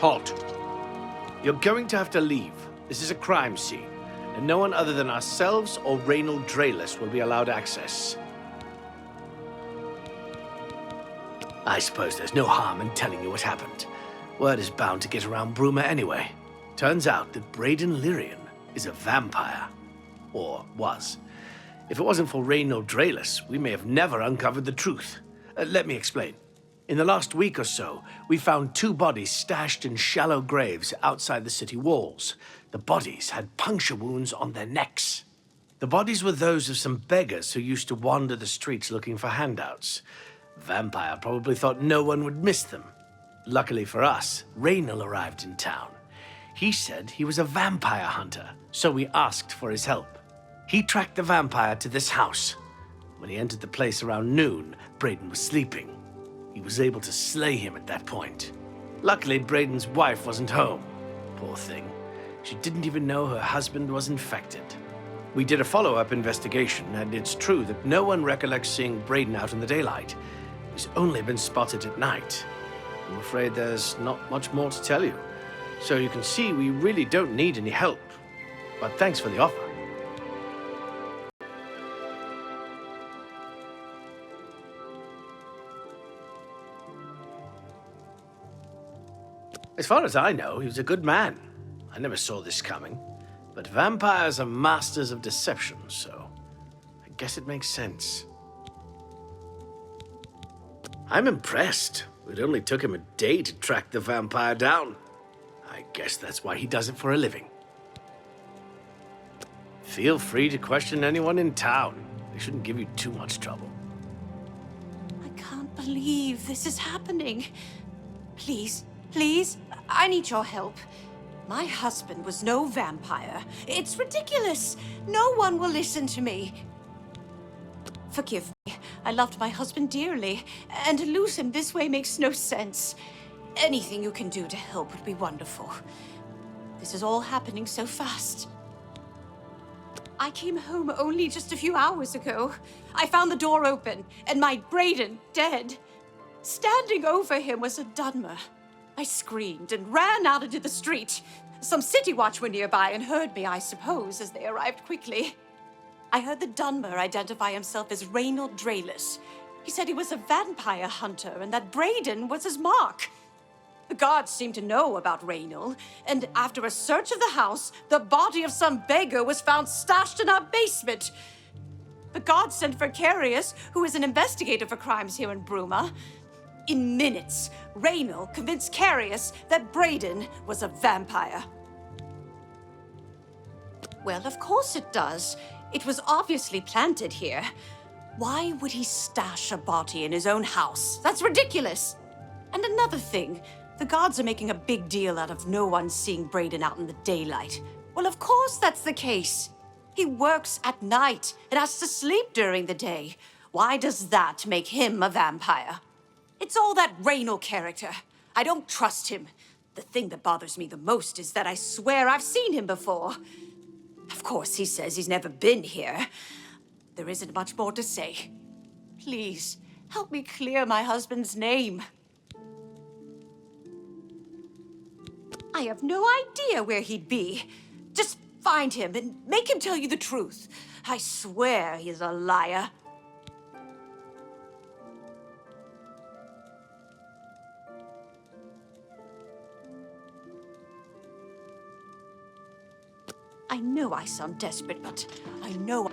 Halt. You're going to have to leave. This is a crime scene, and no one other than ourselves or Reynold Drayless will be allowed access. I suppose there's no harm in telling you what happened. Word is bound to get around Bruma anyway. Turns out that Braden Lyrian is a vampire. Or was. If it wasn't for Reynold Drayless, we may have never uncovered the truth. Let me explain. In the last week or so, we found 2 bodies stashed in shallow graves outside the city walls. The bodies had puncture wounds on their necks. The bodies were those of some beggars who used to wander the streets looking for handouts. Vampire probably thought no one would miss them. Luckily for us, Reynold arrived in town. He said he was a vampire hunter, so we asked for his help. He tracked the vampire to this house. When he entered the place around noon, Braden was sleeping. He was able to slay him at that point. Luckily, Braden's wife wasn't home. Poor thing. She didn't even know her husband was infected. We did a follow-up investigation, and it's true that no one recollects seeing Braden out in the daylight. He's only been spotted at night. I'm afraid there's not much more to tell you. So you can see we really don't need any help. But thanks for the offer. As far as I know, he was a good man. I never saw this coming. But vampires are masters of deception, so I guess it makes sense. I'm impressed. It only took him a day to track the vampire down. I guess that's why he does it for a living. Feel free to question anyone in town. They shouldn't give you too much trouble. I can't believe this is happening. Please, please, I need your help. My husband was no vampire. It's ridiculous. No one will listen to me. Forgive me. I loved my husband dearly, and to lose him this way makes no sense. Anything you can do to help would be wonderful. This is all happening so fast. I came home only just a few hours ago. I found the door open, and my Braden dead. Standing over him was a Dunmer. I screamed and ran out into the street. Some city watch were nearby and heard me, I suppose, as they arrived quickly. I heard the Dunmer identify himself as Reynold Drayless. He said he was a vampire hunter and that Braden was his mark. The guards seemed to know about Reynold, and after a search of the house, the body of some beggar was found stashed in our basement. The guards sent for Carius, who is an investigator for crimes here in Bruma. In minutes, Reynold convinced Carius that Braden was a vampire. Well, of course it does. It was obviously planted here. Why would he stash a body in his own house? That's ridiculous. And another thing, the guards are making a big deal out of no one seeing Braden out in the daylight. Well, of course that's the case. He works at night and has to sleep during the day. Why does that make him a vampire? It's all that Reynold character. I don't trust him. The thing that bothers me the most is that I swear I've seen him before. Of course, he says he's never been here. There isn't much more to say. Please, help me clear my husband's name. I have no idea where he'd be. Just find him and make him tell you the truth. I swear he's a liar. I know I sound desperate, but I know...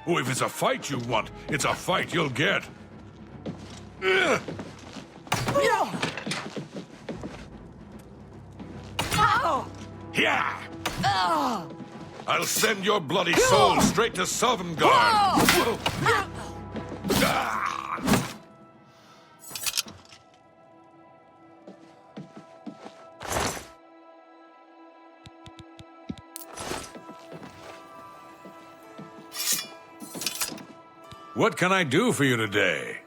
Oh, if it's a fight you want, it's a fight you'll get. Ugh. Ow! Yeah! Oh! I'll send your bloody soul straight to Sovngarde. Ah! What can I do for you today?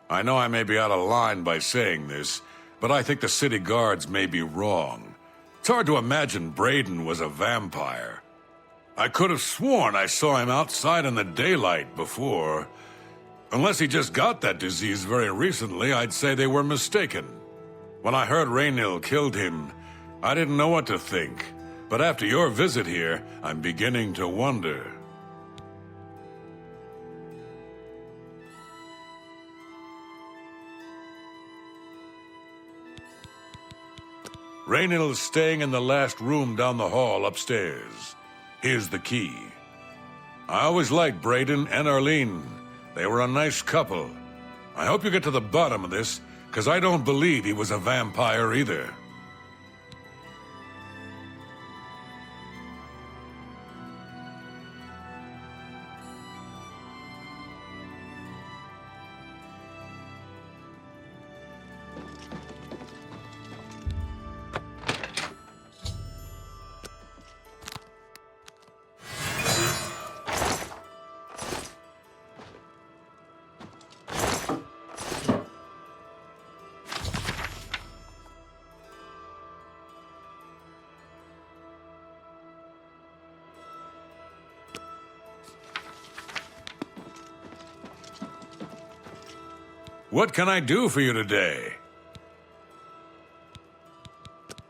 I know I may be out of line by saying this, but I think the city guards may be wrong. It's hard to imagine Braden was a vampire. I could have sworn I saw him outside in the daylight before. Unless he just got that disease very recently, I'd say they were mistaken. When I heard Raynil killed him, I didn't know what to think. But after your visit here, I'm beginning to wonder. Raynil's staying in the last room down the hall upstairs. Here's the key. I always liked Braden and Arlene. They were a nice couple. I hope you get to the bottom of this, because I don't believe he was a vampire either. What can I do for you today?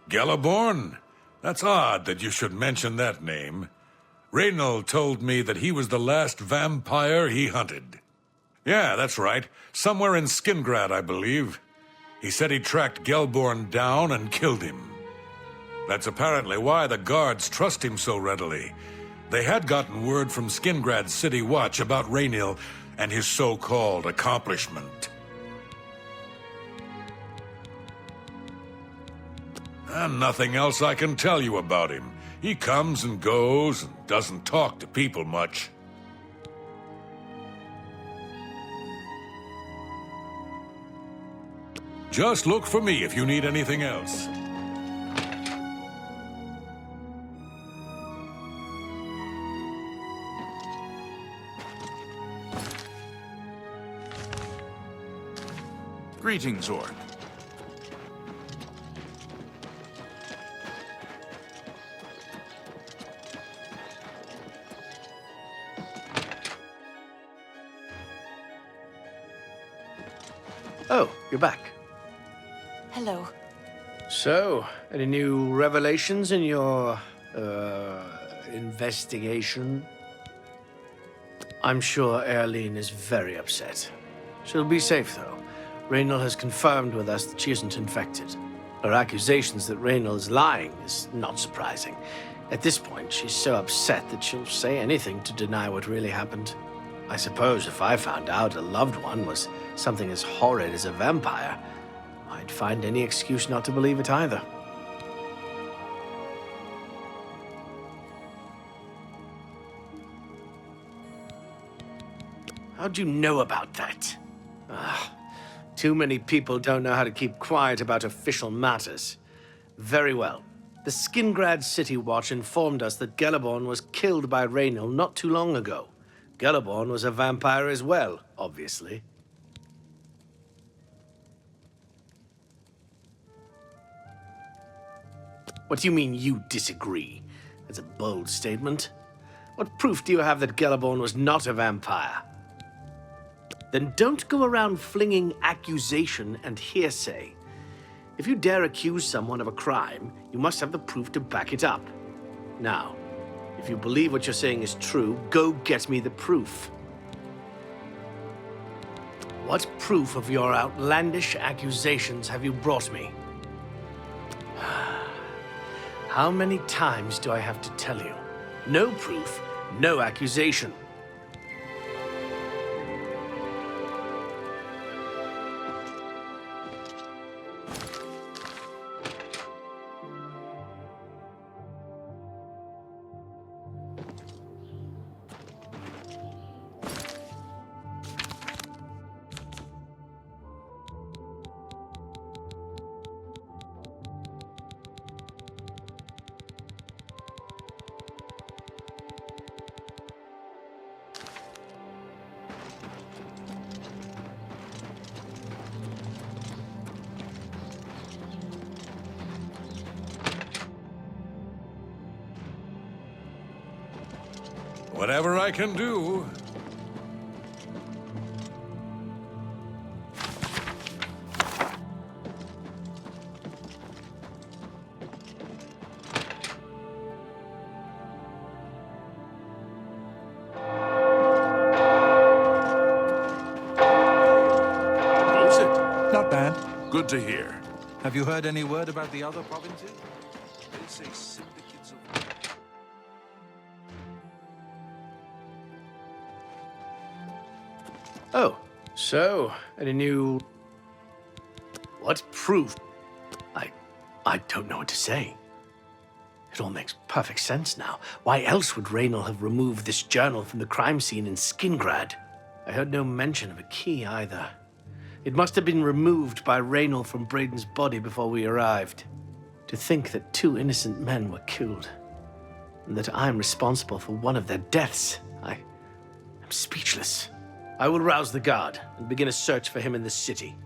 Galaborn? That's odd that you should mention that name. Raynil told me that he was the last vampire he hunted. Yeah, that's right. Somewhere in Skingrad, I believe. He said he tracked Gelborn down and killed him. That's apparently why the guards trust him so readily. They had gotten word from Skingrad's City Watch about Raynil and his so-called accomplishment. And nothing else I can tell you about him. He comes and goes and doesn't talk to people much. Just look for me if you need anything else. Greetings, Orc. Oh, you're back. Hello. So, any new revelations in your, investigation? I'm sure Erlene is very upset. She'll be safe, though. Raynil has confirmed with us that she isn't infected. Her accusations that Raynil is lying is not surprising. At this point, she's so upset that she'll say anything to deny what really happened. I suppose if I found out a loved one was something as horrid as a vampire, I'd find any excuse not to believe it either. How'd you know about that? Too many people don't know how to keep quiet about official matters. Very well. The Skingrad City Watch informed us that Galaborn was killed by Raynil not too long ago. Galaborn was a vampire as well, obviously. What do you mean you disagree? That's a bold statement. What proof do you have that Galaborn was not a vampire? Then don't go around flinging accusation and hearsay. If you dare accuse someone of a crime, you must have the proof to back it up. Now, if you believe what you're saying is true, go get me the proof. What proof of your outlandish accusations have you brought me? How many times do I have to tell you? No proof, no accusation. Whatever I can do. Not bad. Good to hear. Have you heard any word about the other provinces? They say syndicates of... Oh, so, any new... What proof? I don't know what to say. It all makes perfect sense now. Why else would Raynor have removed this journal from the crime scene in Skingrad? I heard no mention of a key either. It must have been removed by Raynor from Braden's body before we arrived. To think that 2 innocent men were killed, and that I'm responsible for one of their deaths, I'm speechless. I will rouse the guard and begin a search for him in the city.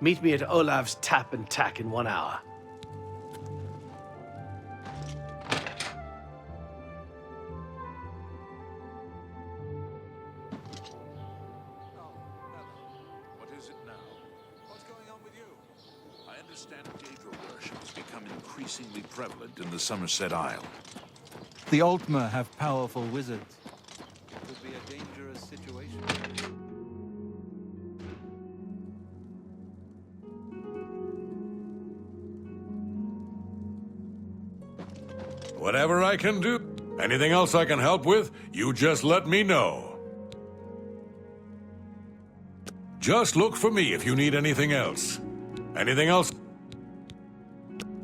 Meet me at Olav's Tap and Tack in 1 hour. What is it now? What's going on with you? I understand Daedra worship has become increasingly prevalent in the Somerset Isle. The Altmer have powerful wizards. It could be a dangerous situation. Whatever I can do. Anything else I can help with, you just let me know. Just look for me if you need anything else. Anything else?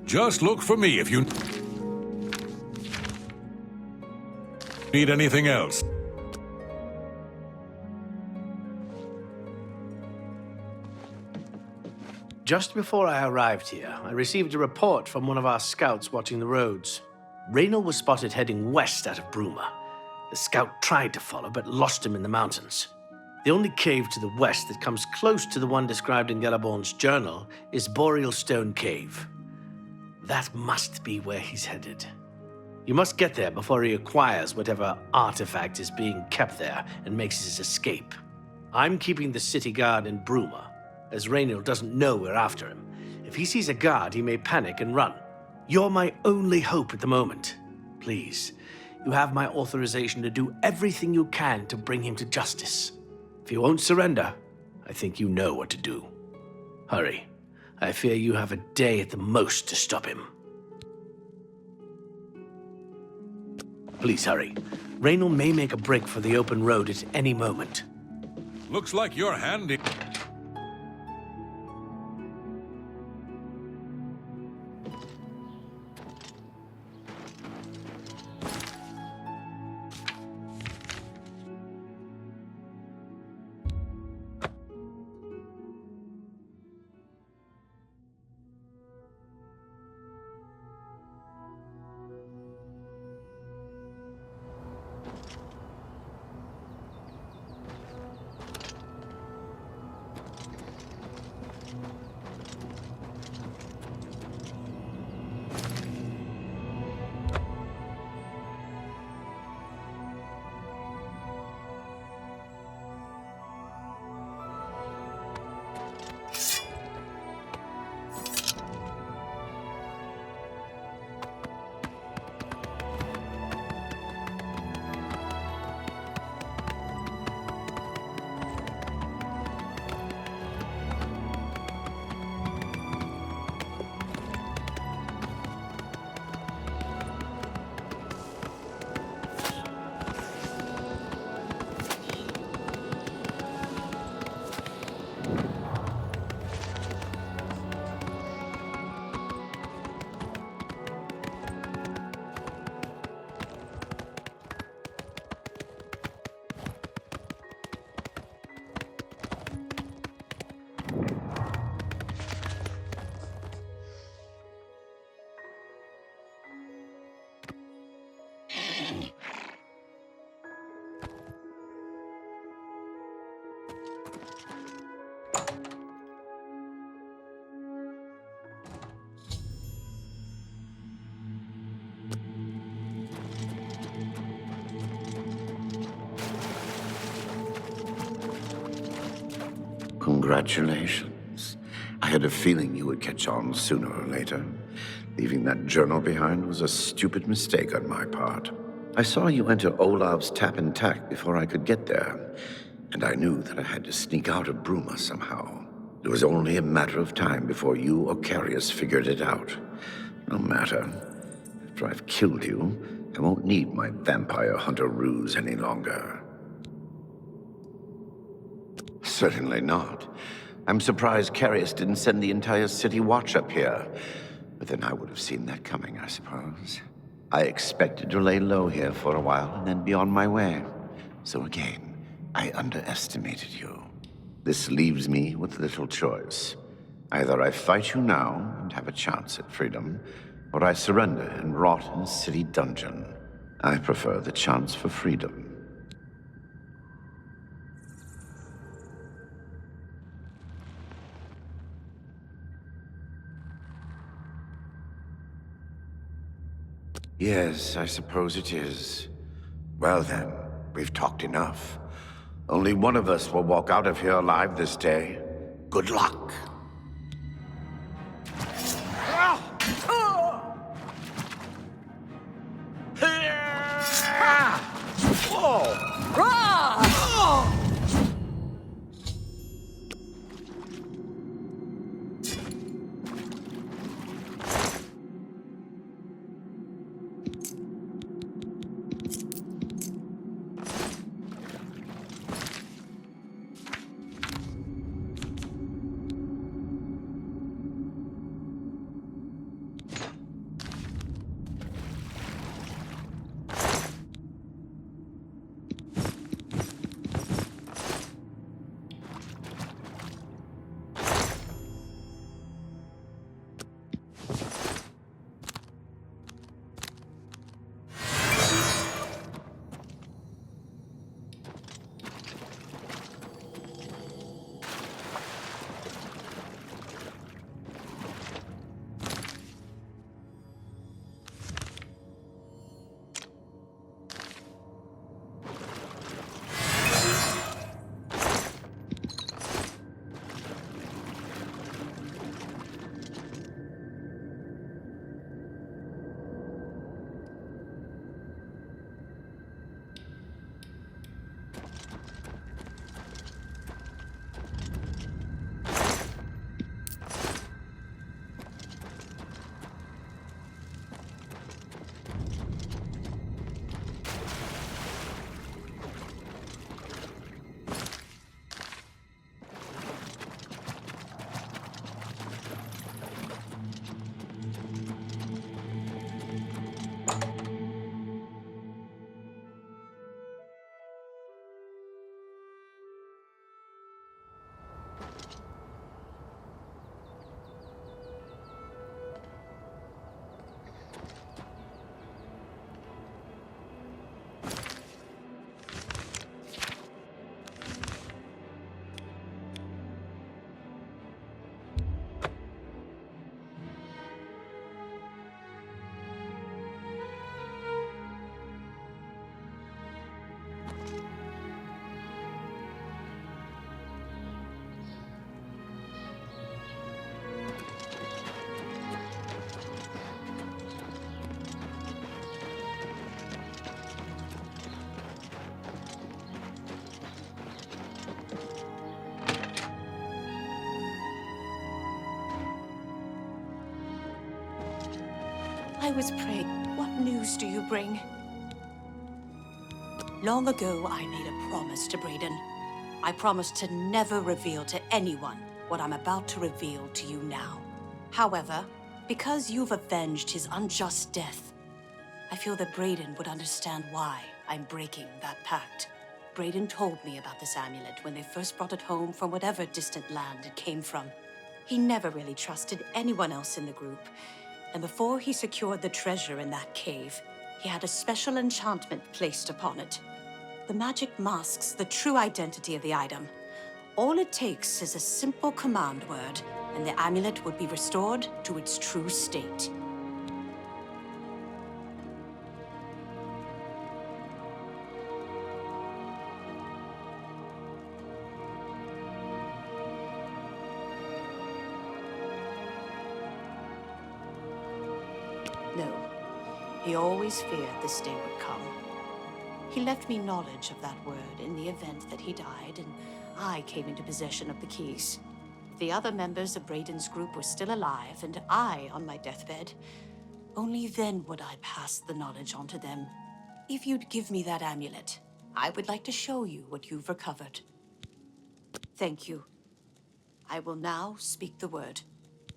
Just look for me if you need anything else. Just before I arrived here, I received a report from one of our scouts watching the roads. Raynor was spotted heading west out of Bruma. The scout tried to follow, but lost him in the mountains. The only cave to the west that comes close to the one described in Galaborn's journal is Boreal Stone Cave. That must be where he's headed. You must get there before he acquires whatever artifact is being kept there and makes his escape. I'm keeping the city guard in Bruma, as Raynor doesn't know we're after him. If he sees a guard, he may panic and run. You're my only hope at the moment. Please, you have my authorization to do everything you can to bring him to justice. If he won't surrender, I think you know what to do. Hurry. I fear you have a day at the most to stop him. Please hurry. Raynor may make a break for the open road at any moment. Looks like you're handy. Congratulations. I had a feeling you would catch on sooner or later. Leaving that journal behind was a stupid mistake on my part. I saw you enter Olav's tap and tack before I could get there, and I knew that I had to sneak out of Bruma somehow. It was only a matter of time before you or Carius figured it out. No matter. After I've killed you, I won't need my vampire hunter ruse any longer. Certainly not. I'm surprised Carius didn't send the entire city watch up here. But then I would have seen that coming, I suppose. I expected to lay low here for a while and then be on my way. So again, I underestimated you. This leaves me with little choice. Either I fight you now and have a chance at freedom, or I surrender and rot in a city dungeon. I prefer the chance for freedom. Yes, I suppose it is. Well then, we've talked enough. Only one of us will walk out of here alive this day. Good luck. I was praying. What news do you bring? Long ago, I made a promise to Brayden. I promised to never reveal to anyone what I'm about to reveal to you now. However, because you've avenged his unjust death, I feel that Brayden would understand why I'm breaking that pact. Brayden told me about this amulet when they first brought it home from whatever distant land it came from. He never really trusted anyone else in the group, and before he secured the treasure in that cave, he had a special enchantment placed upon it. The magic masks the true identity of the item. All it takes is a simple command word, and the amulet would be restored to its true state. He always feared this day would come. He left me knowledge of that word in the event that he died, and I came into possession of the keys. If the other members of Brayden's group were still alive, and I on my deathbed, only then would I pass the knowledge on to them. If you'd give me that amulet, I would like to show you what you've recovered. Thank you. I will now speak the word,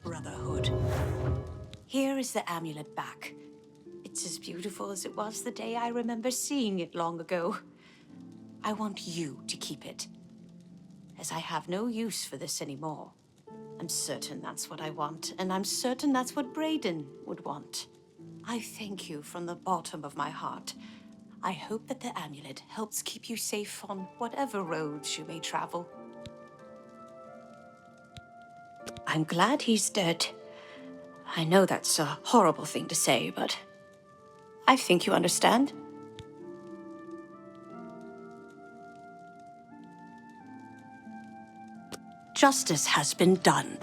Brotherhood. Here is the amulet back. It's as beautiful as it was the day I remember seeing it long ago. I want you to keep it, as I have no use for this anymore. I'm certain that's what I want, and I'm certain that's what Brayden would want. I thank you from the bottom of my heart. I hope that the amulet helps keep you safe on whatever roads you may travel. I'm glad he's dead. I know that's a horrible thing to say, but I think you understand. Justice has been done.